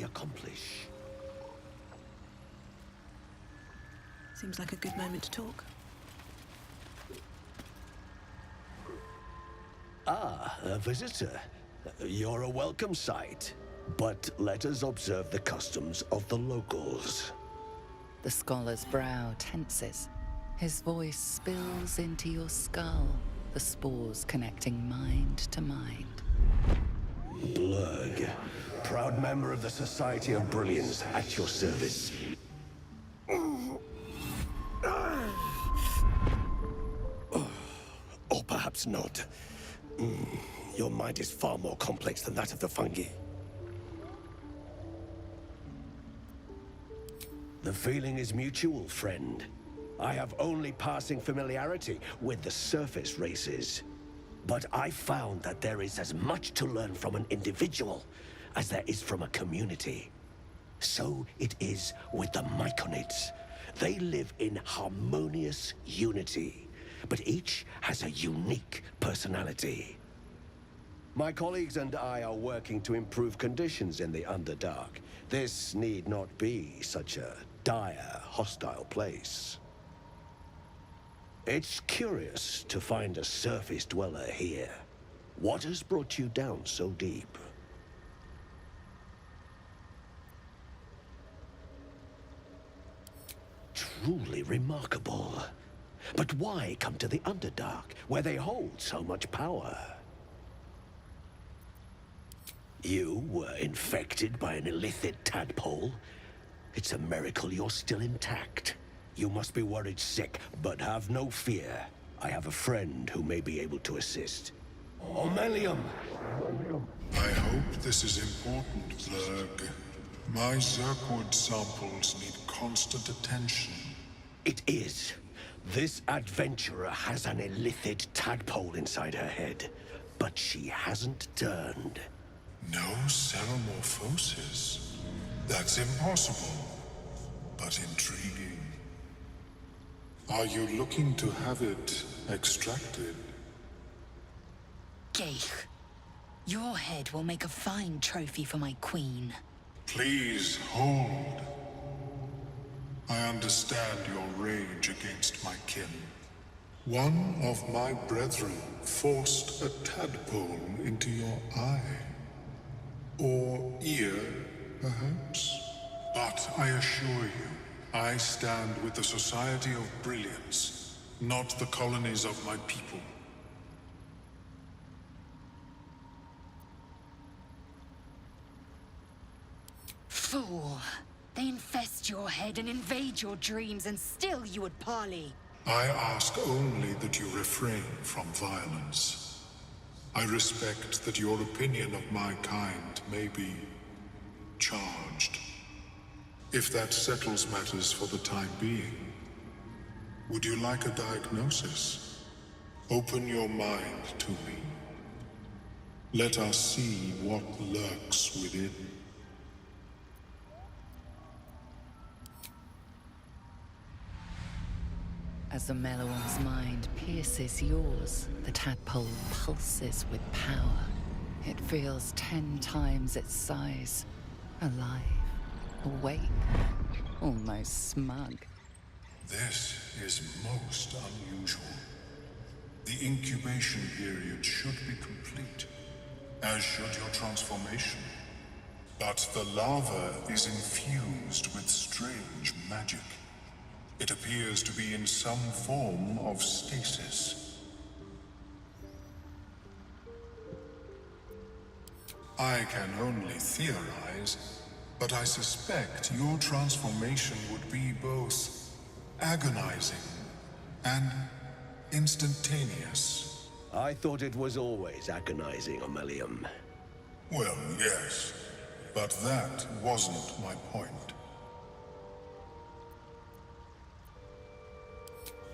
accomplish? Seems like a good moment to talk. Ah, a visitor. You're a welcome sight. But let us observe the customs of the locals. The scholar's brow tenses. His voice spills into your skull, the spores connecting mind to mind. Blurg, proud member of the Society of Brilliance, at your service. Or perhaps not. Your mind is far more complex than that of the fungi. The feeling is mutual, friend. I have only passing familiarity with the surface races. But I found that there is as much to learn from an individual as there is from a community. So it is with the Myconids. They live in harmonious unity, but each has a unique personality. My colleagues and I are working to improve conditions in the Underdark. This need not be such a dire, hostile place. It's curious to find a surface dweller here. What has brought you down so deep? Truly remarkable. But why come to the Underdark, where they hold so much power? You were infected by an illithid tadpole? It's a miracle you're still intact. You must be worried sick, but have no fear. I have a friend who may be able to assist. Omelium! I hope this is important, Zerg. My Zerkwood samples need constant attention. It is. This adventurer has an illithid tadpole inside her head, but she hasn't turned. No ceramorphosis. That's impossible, but intriguing. Are you looking to have it extracted? Geich, your head will make a fine trophy for my queen. Please hold. I understand your rage against my kin. One of my brethren forced a tadpole into your eye. Or ear, perhaps? But I assure you, I stand with the Society of Brilliance, not the colonies of my people. Fool! They infest your head and invade your dreams, and still you would parley. I ask only that you refrain from violence. I respect that your opinion of my kind may be charged. If that settles matters for the time being, would you like a diagnosis? Open your mind to me. Let us see what lurks within. As the Meloam's mind pierces yours, the tadpole pulses with power. It feels 10 times its size. Alive, awake, almost smug. This is most unusual. The incubation period should be complete, as should your transformation. But the larva is infused with strange magic. It appears to be in some form of stasis. I can only theorize, but I suspect your transformation would be both agonizing and instantaneous. I thought it was always agonizing, Omelium. Well, yes, but that wasn't my point.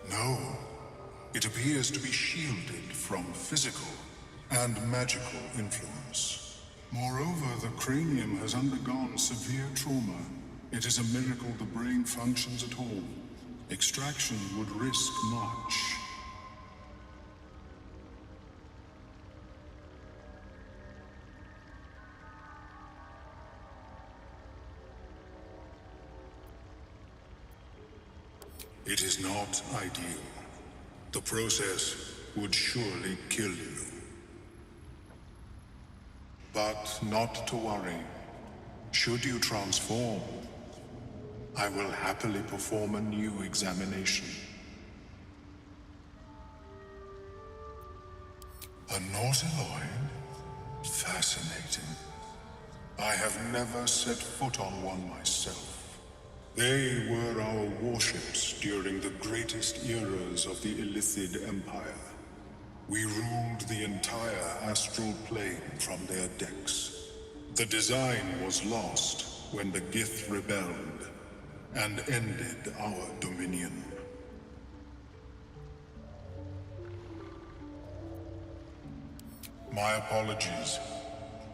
No, it appears to be shielded from physical and magical influence. Moreover, the cranium has undergone severe trauma. It is a miracle the brain functions at all. Extraction would risk much. It is not ideal. The process would surely kill you. But not to worry. Should you transform, I will happily perform a new examination. A Nautiloid? Fascinating. I have never set foot on one myself. They were our warships during the greatest eras of the Illithid Empire. We ruled the entire astral plane from their decks. The design was lost when the Gith rebelled and ended our dominion. My apologies.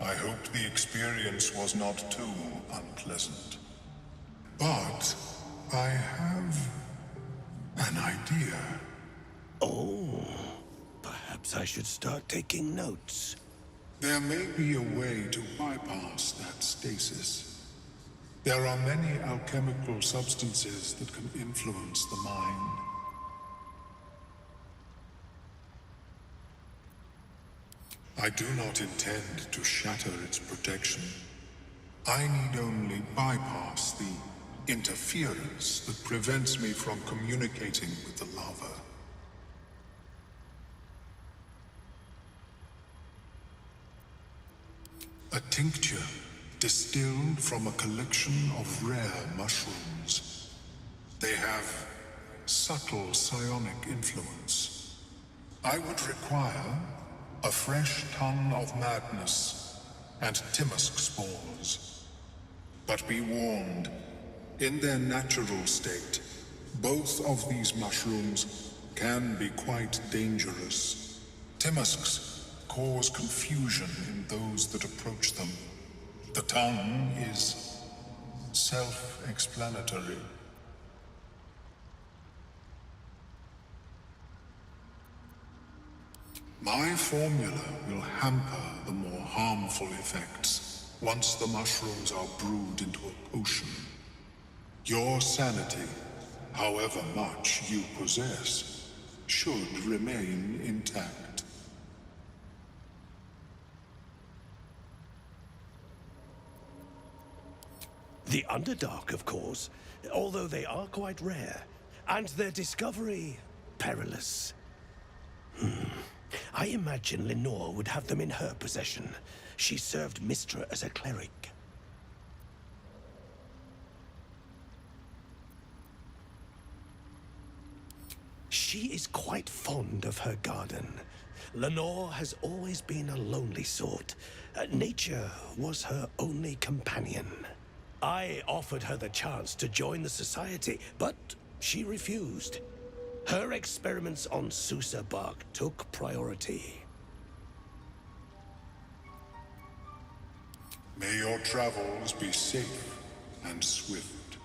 I hope the experience was not too unpleasant. But I have an idea. Oh, perhaps I should start taking notes. There may be a way to bypass that stasis. There are many alchemical substances that can influence the mind. I do not intend to shatter its protection. I need only bypass the interference that prevents me from communicating with the lava. A tincture distilled from a collection of rare mushrooms. They have subtle psionic influence. I would require a fresh ton of madness and Timusk spores. But be warned, in their natural state, both of these mushrooms can be quite dangerous. Timusks cause confusion in those that approach them. The tongue is self-explanatory. My formula will hamper the more harmful effects once the mushrooms are brewed into a potion. Your sanity, however much you possess, should remain intact. The Underdark, of course, although they are quite rare, and their discovery perilous. I imagine Lenore would have them in her possession. She served Mystra as a cleric. She is quite fond of her garden. Lenore has always been a lonely sort. Nature was her only companion. I offered her the chance to join the society, but she refused. Her experiments on Susa bark took priority. May your travels be safe and swift.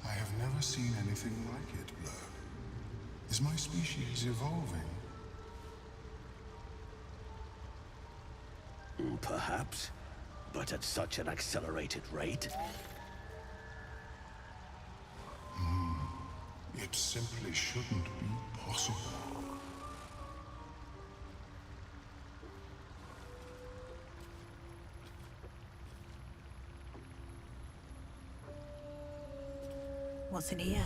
I have never seen anything like it, Blur. Is my species evolving? Perhaps, but at such an accelerated rate. It simply shouldn't be possible. What's in here?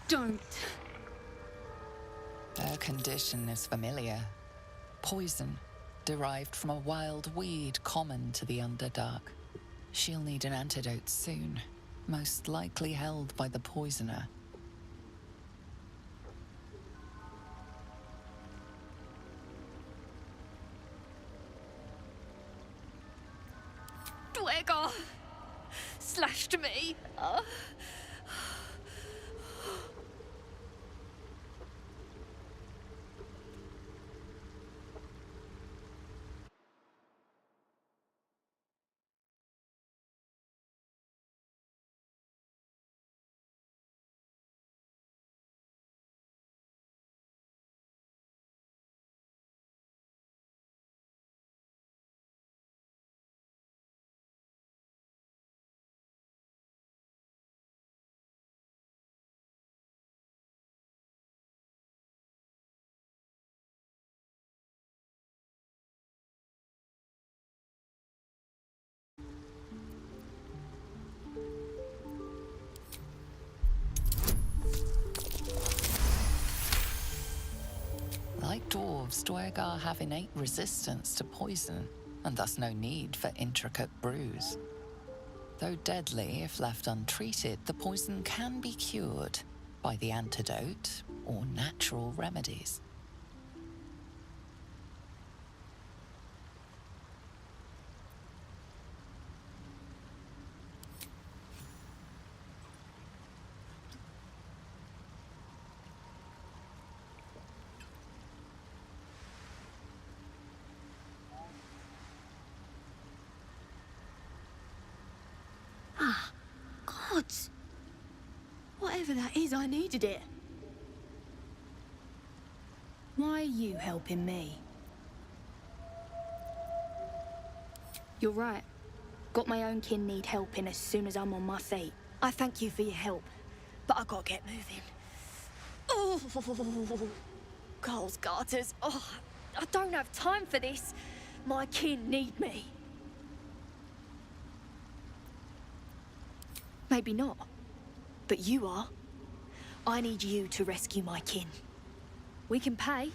Don't. Her condition is familiar. Poison, derived from a wild weed common to the Underdark. She'll need an antidote soon, most likely held by the poisoner. Dwegar slashed me. Like dwarves, Dwegar have innate resistance to poison, and thus no need for intricate brews. Though deadly if left untreated, the poison can be cured by the antidote or natural remedies. Gods! Whatever that is, I needed it. Why are you helping me? You're right. Got my own kin need helping as soon as I'm on my feet. I thank you for your help, but I gotta get moving. Oh, Carl's garters. Oh, I don't have time for this. My kin need me. Maybe not, but you are. I need you to rescue my kin. We can pay.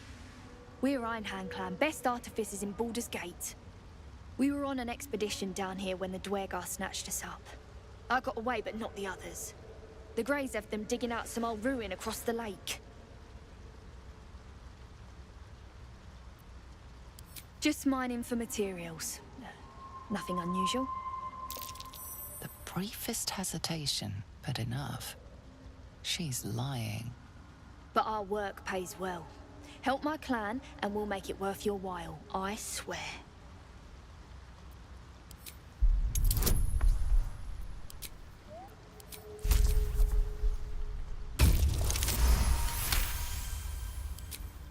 We're Ironhand Clan, best artificers in Baldur's Gate. We were on an expedition down here when the Dwegar snatched us up. I got away, but not the others. The Greys have them digging out some old ruin across the lake. Just mining for materials. Nothing unusual. The briefest hesitation, but enough. She's lying. But our work pays well. Help my clan, and we'll make it worth your while, I swear.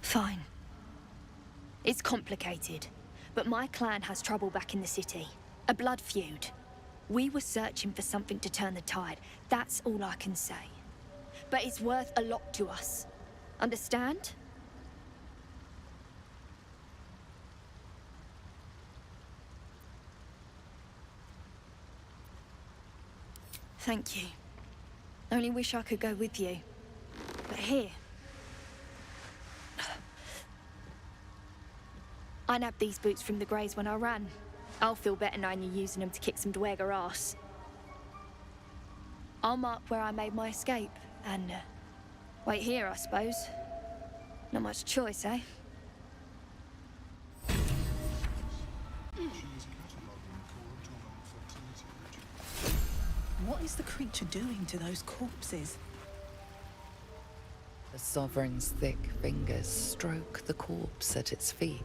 Fine. It's complicated, but my clan has trouble back in the city. A blood feud. We were searching for something to turn the tide. That's all I can say. But it's worth a lot to us. Understand? Thank you. Only wish I could go with you. But here... I nabbed these boots from the Greys when I ran. I'll feel better knowing you're using them to kick some Dwegar ass. I'll mark where I made my escape, and wait here, I suppose. Not much choice, eh? What is the creature doing to those corpses? The Sovereign's thick fingers stroke the corpse at its feet.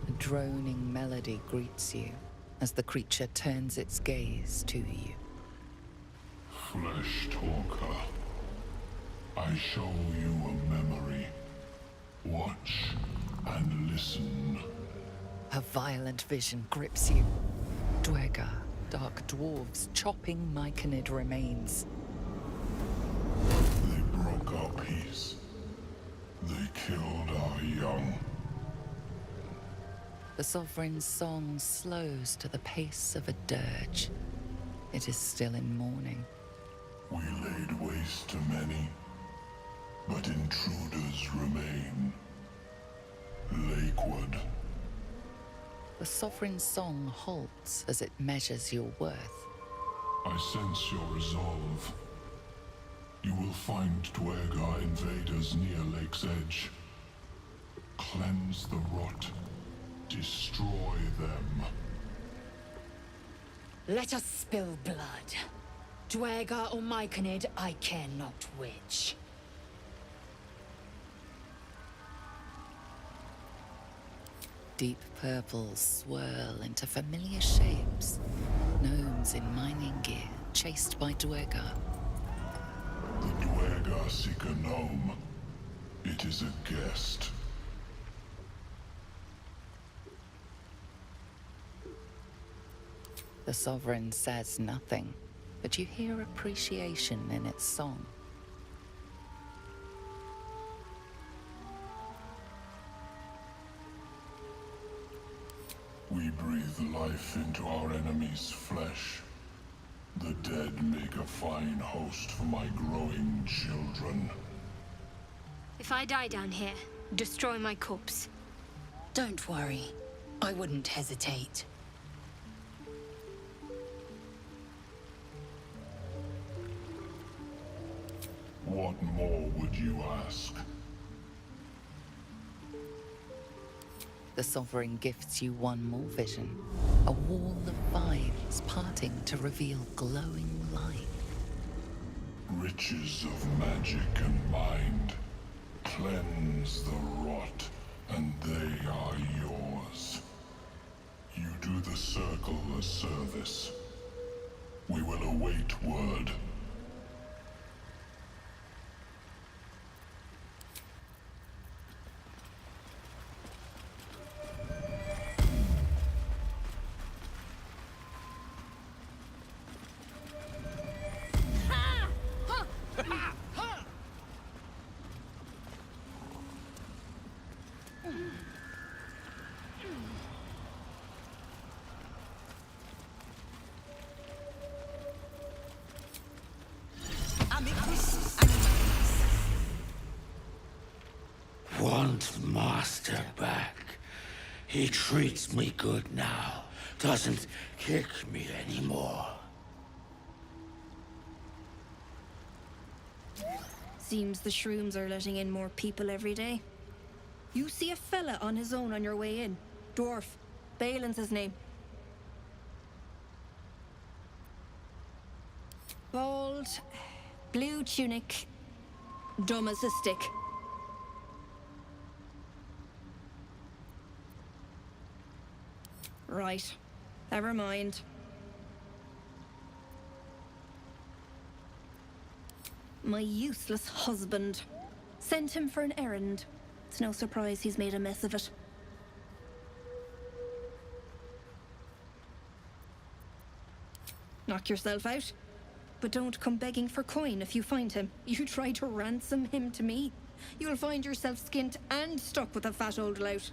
A droning melody greets you as the creature turns its gaze to you. Flesh talker, I show you a memory. Watch and listen. A violent vision grips you. Dwegar, dark dwarves chopping myconid remains. They broke our peace. They killed our young. The Sovereign's song slows to the pace of a dirge. It is still in mourning. We laid waste to many, but intruders remain. Lakeward. The Sovereign's song halts as it measures your worth. I sense your resolve. You will find Dwegar invaders near Lake's Edge. Cleanse the rot. Destroy them. Let us spill blood. Dwega or Myconid, I care not which. Deep purples swirl into familiar shapes. Gnomes in mining gear, chased by Dwega. The Dwega seek a gnome. It is a guest. The Sovereign says nothing, but you hear appreciation in its song. We breathe life into our enemy's flesh. The dead make a fine host for my growing children. If I die down here, destroy my corpse. Don't worry. I wouldn't hesitate. What more would you ask? The Sovereign gifts you one more vision. A wall of vines parting to reveal glowing light. Riches of magic and mind. Cleanse the rot, and they are yours. You do the Circle a service. We will await word. Want Master back. He treats me good now. Doesn't kick me anymore. Seems the shrooms are letting in more people every day. You see a fella on his own on your way in. Dwarf. Balin's his name. Bald, blue tunic, dumb as a stick. Right. Never mind. My useless husband. Sent him for an errand. It's no surprise he's made a mess of it. Knock yourself out. But don't come begging for coin if you find him. You try to ransom him to me, you'll find yourself skint and stuck with a fat old lout.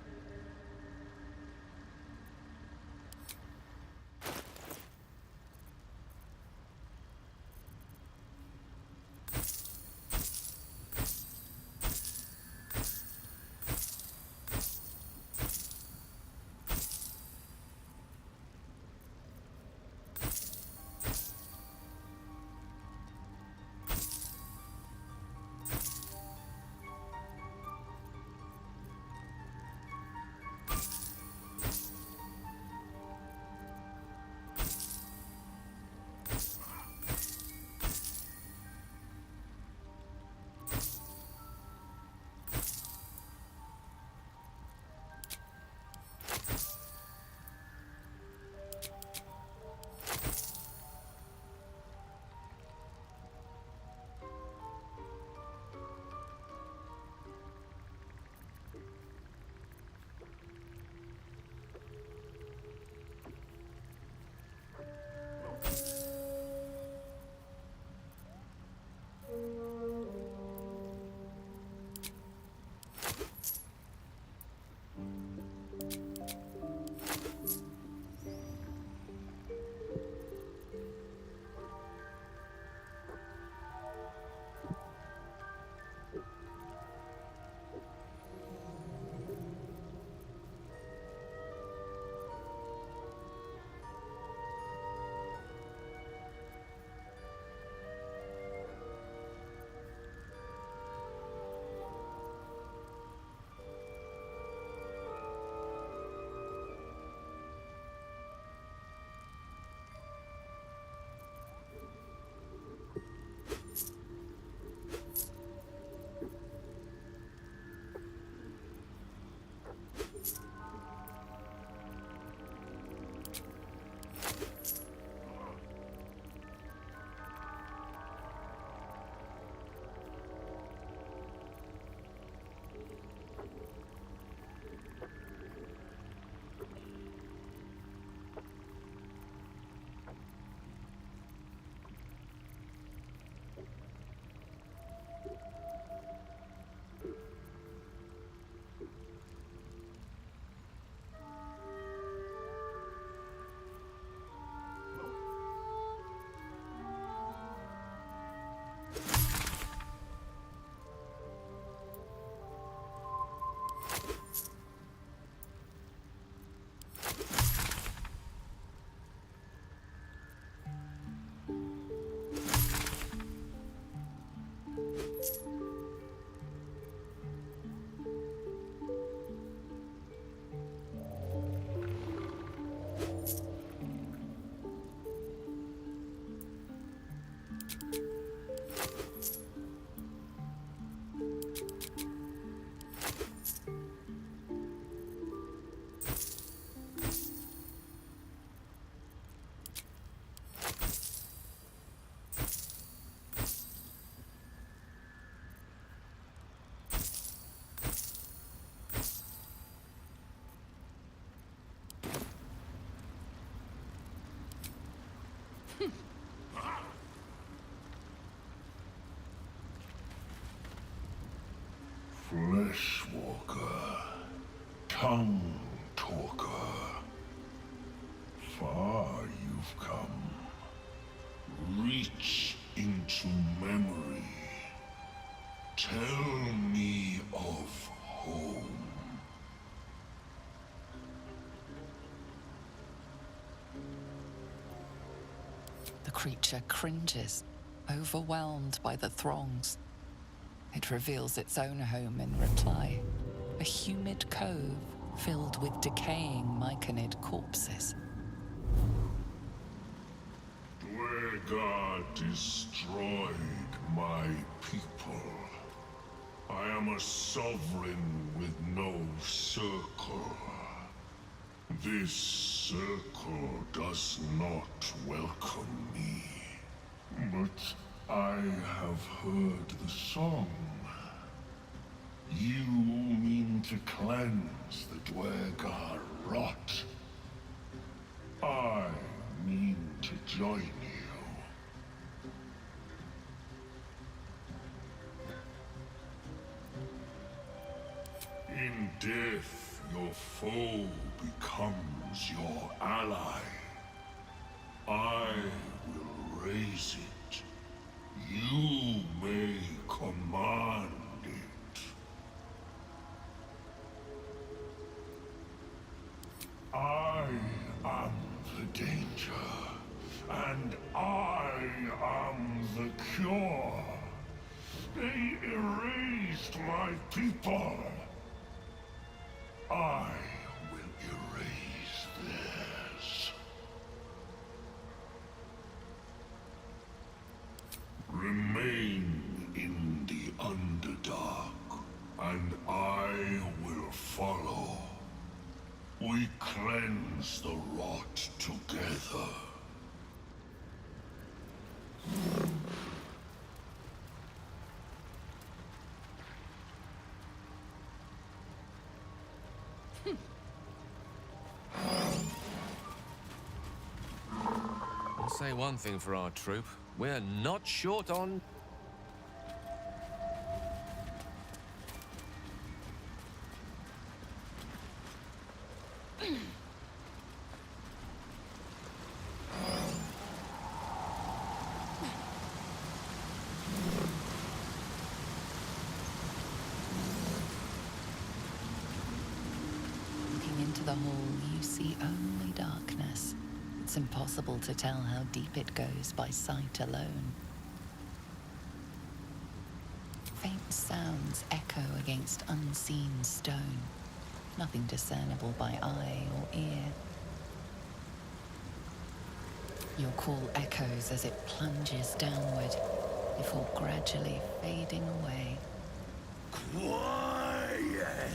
Fleshwalker, tongue talker. Far you've come. Reach into memory. Tell me of home. The creature cringes, overwhelmed by the throngs. It reveals its own home in reply, a humid cove filled with decaying myconid corpses. Dwargar destroyed my people. I am a sovereign with no circle. This circle does not welcome me. But I have heard the song. You mean to cleanse the Dwargar rot. I mean to join you. In death, your foe becomes your ally. I will raise it. You may command it. I am the danger, and I am the cure. They erased my people. I will erase theirs. Remain in the Underdark, and I will follow. We cleanse the rot together. I'll say one thing for our troop. We're not short on... Looking into the hole, you see only darkness. It's impossible to tell how deep it goes by sight alone. Faint sounds echo against unseen stone. Nothing discernible by eye or ear. Your call echoes as it plunges downward, before gradually fading away. Quiet!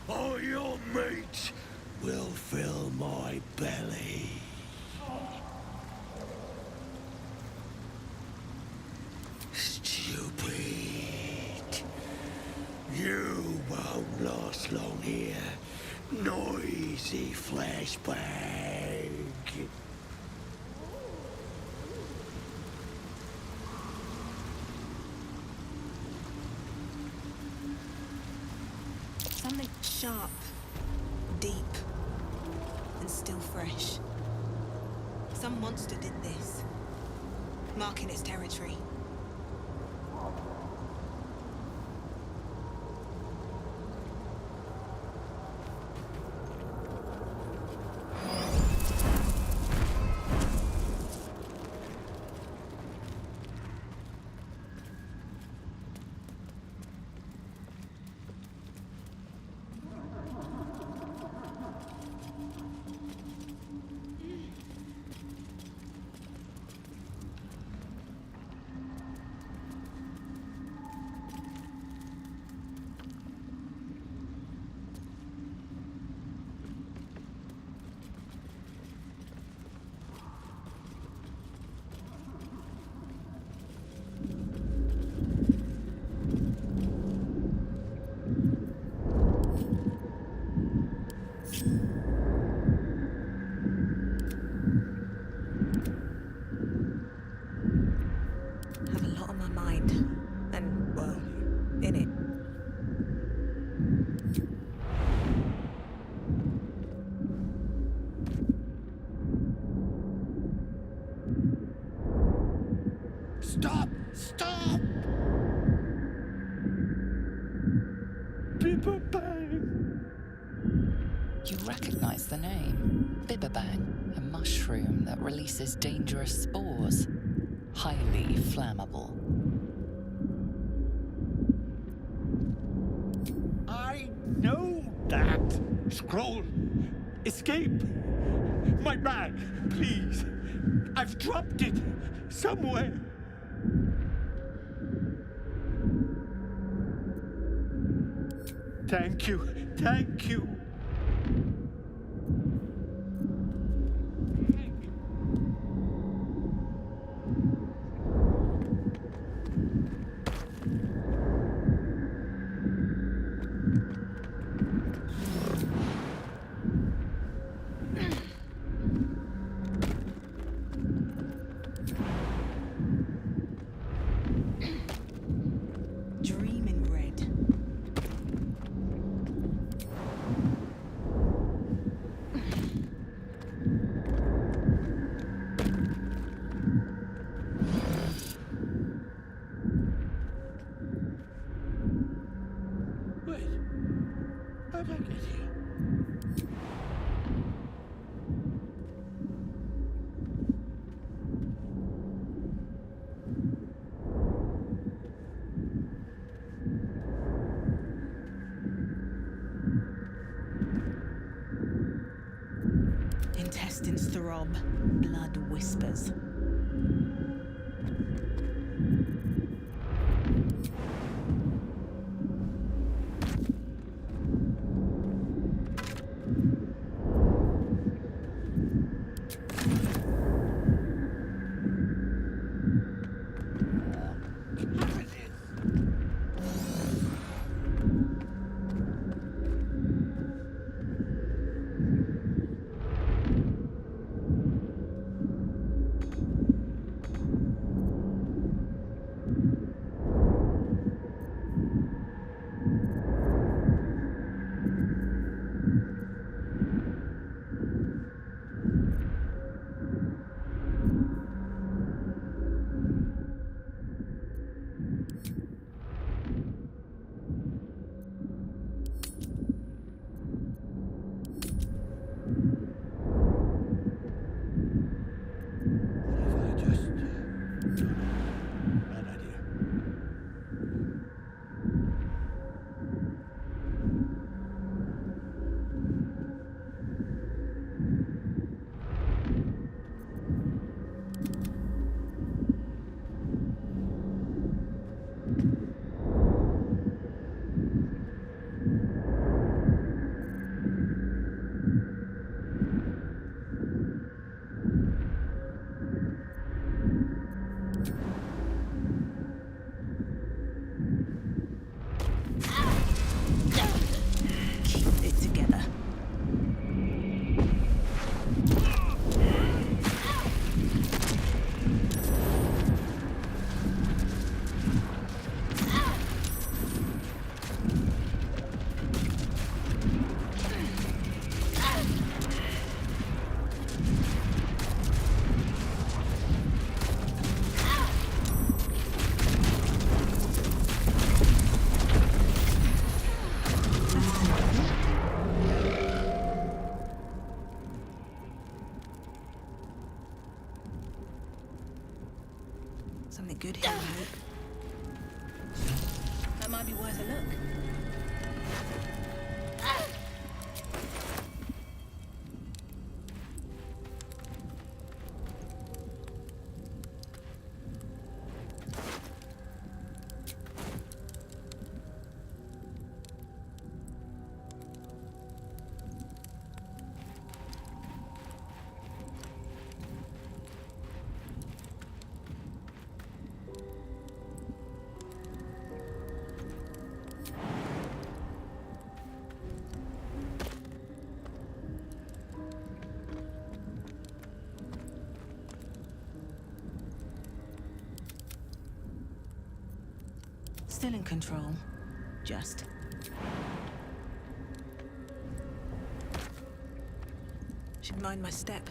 Or your meat will fill my belly. Stupid. You won't last long here. Noisy flashbang. Something sharp, deep, and still fresh. Some monster did this, marking its territory. Bibberbang! You recognize the name. Bibberbang, a mushroom that releases dangerous spores. Highly flammable. I know that! Scroll! Escape! My bag, please! I've dropped it somewhere! Thank you, thank you! Dream in red. Wait, how'd I get here? Intestines throb. Blood whispers. What have I just done? Bad idea. Keep it together. Something good here, I hope. That might be worth a look. Still in control. Just. Should mind my step.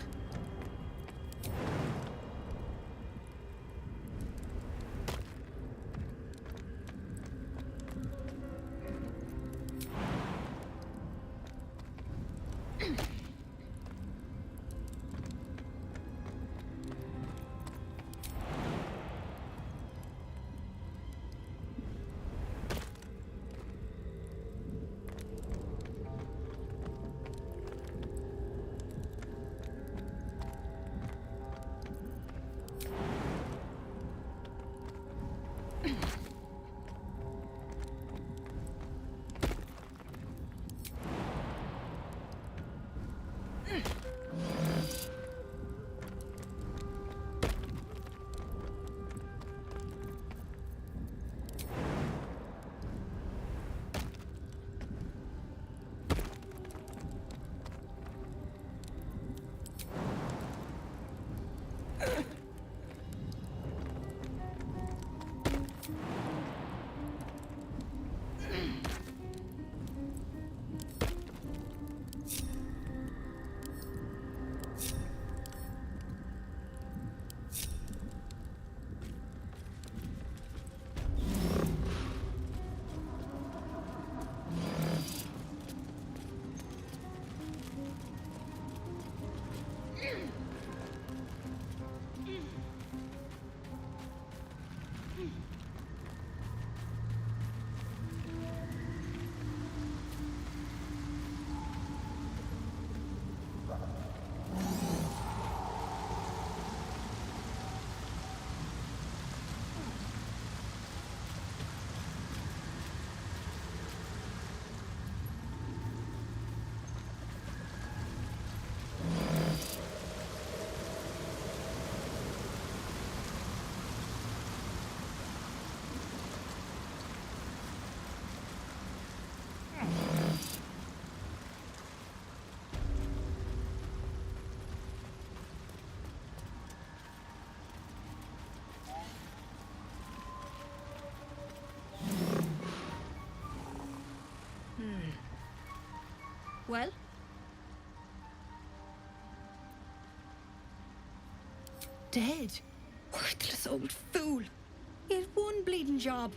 Well? Dead. Worthless old fool. He had one bleeding job.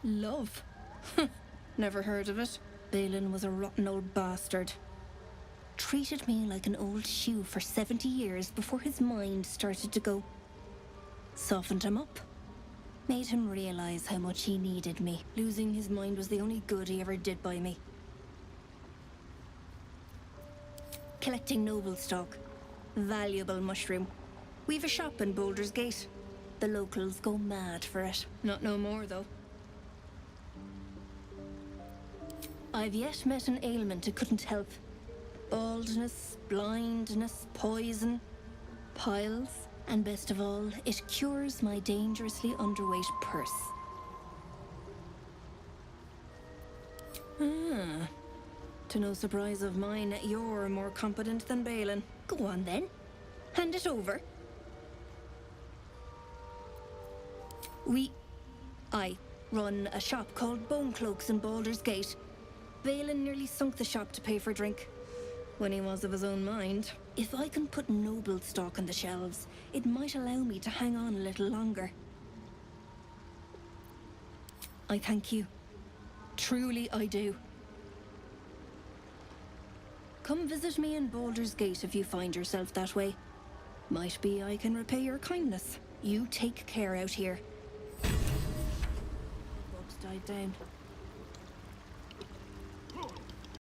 Love. Never heard of it. Balin was a rotten old bastard. Treated me like an old shoe for 70 years before his mind started to go. Softened him up. Made him realize how much he needed me. Losing his mind was the only good he ever did by me. Collecting noble stock. Valuable mushroom. We've a shop in Baldur's Gate. The locals go mad for it. Not no more, though. I've yet met an ailment it couldn't help. Baldness, blindness, poison, piles, and best of all, it cures my dangerously underweight purse. Ah. To no surprise of mine, you're more competent than Balin. Go on then. Hand it over. I run a shop called Bone Cloaks in Baldur's Gate. Balin nearly sunk the shop to pay for drink. When he was of his own mind. If I can put noble stock on the shelves, it might allow me to hang on a little longer. I thank you. Truly I do. Come visit me in Baldur's Gate if you find yourself that way. Might be I can repay your kindness. You take care out here. Bugs died down.